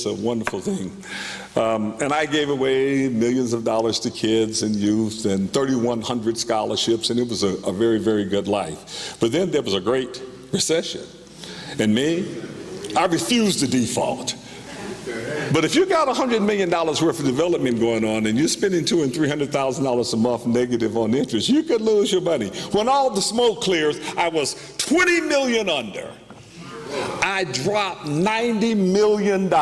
It's a wonderful thing. And I gave away millions of dollars to kids and youth and 3,100 scholarships, and it was a very, very good life. But then there was a great recession. And me, I refused to default. But if you got $100 million worth of development going on and you're spending $200,000 and $300,000 a month negative on interest, you could lose your money. When all the smoke clears, I was $20 million under. I dropped $90 million.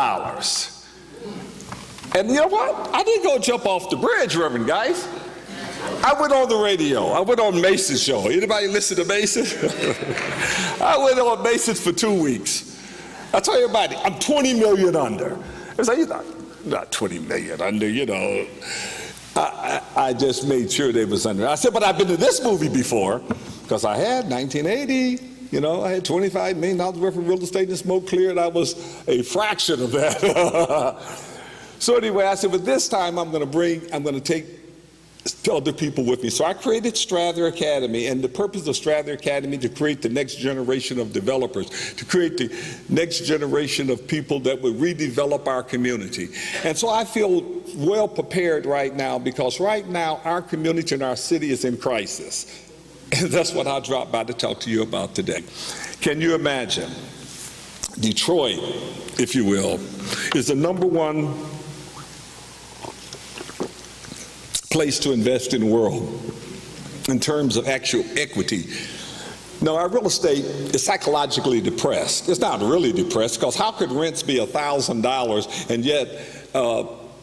And you know what? I didn't go jump off the bridge, Reverend guys. I went on the radio. I went on Mason's show. Anybody listen to Mason? I went on Mason for 2 weeks. I tell everybody, I'm 20 million under. I said, you're not 20 million under, you know. I just made sure they was under. I said, but I've been to this movie before, because I had 1980. You know, I had $25 million worth of real estate and smoke cleared. I was a fraction of that. So anyway, I said, but this time I'm going to take other people with me. So I created Strather Academy, and the purpose of Strather Academy to create the next generation of developers, to create the next generation of people that would redevelop our community. And so I feel well prepared right now, because right now our community and our city is in crisis. And that's what I dropped by to talk to you about today. Can you imagine? Detroit, if you will, is the #1 place to invest in the world in terms of actual equity. Now, our real estate is psychologically depressed. It's not really depressed, because how could rents be $1,000 and yet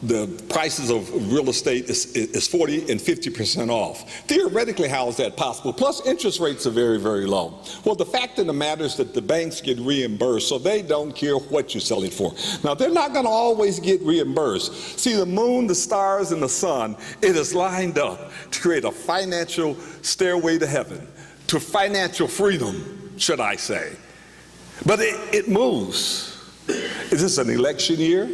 the prices of real estate is 40 and 50% off? Theoretically, how is that possible? Plus, interest rates are very, very low. Well, the fact of the matter is that the banks get reimbursed, so they don't care what you sell it for. Now, they're not going to always get reimbursed. See, the moon, the stars, and the sun, it is lined up to create a financial stairway to heaven, to financial freedom, should I say. But it moves. Is this an election year?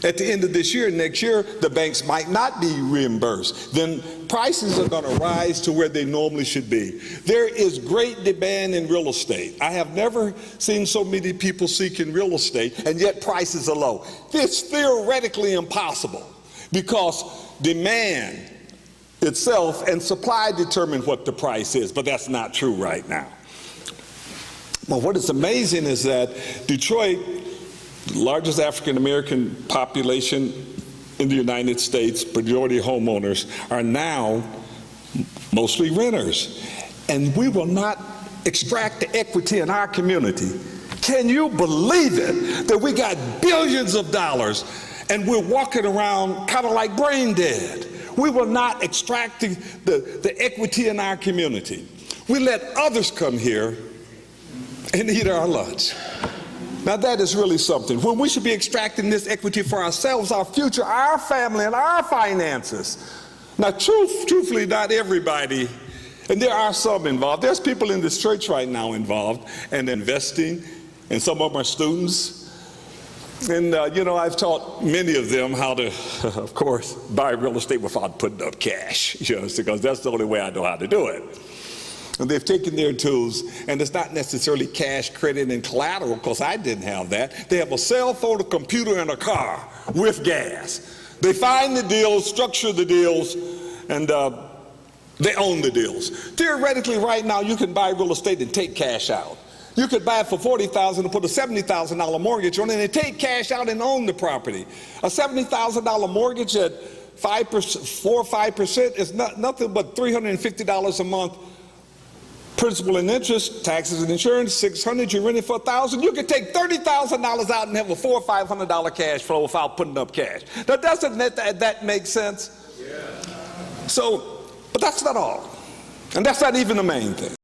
At the end of this year, next year, the banks might not be reimbursed. Then prices are going to rise to where they normally should be. There is great demand in real estate. I have never seen so many people seeking real estate, and yet prices are low. It's theoretically impossible, because demand itself and supply determine what the price is, but that's not true right now. Well, what is amazing is that Detroit, the largest African-American population in the United States, majority homeowners, are now mostly renters. And we will not extract the equity in our community. Can you believe it, that we got billions of dollars and we're walking around kind of like brain dead? We will not extract the equity in our community. We let others come here and eat our lunch. Now that is really something. When we should be extracting this equity for ourselves, our future, our family, and our finances. Now truthfully, not everybody, and there are some involved. There's people in this church right now involved and investing, and some of them are students. And you know, I've taught many of them how to, of course, buy real estate without putting up cash, you know, because that's the only way I know how to do it. And they've taken their tools, and it's not necessarily cash, credit, and collateral, because I didn't have that. They have a cell phone, a computer, and a car with gas. They find the deals, structure the deals, and they own the deals. Theoretically, right now, you can buy real estate and take cash out. You could buy it for $40,000 and put a $70,000 mortgage on it and take cash out and own the property. A $70,000 mortgage at 4 or 5% is nothing but $350 a month. Principal and interest, taxes and insurance, $600, you're renting for $1,000. You could take $30,000 out and have a $400 or $500 cash flow without putting up cash. Now, doesn't that make sense? Yeah. So, but that's not all. And that's not even the main thing.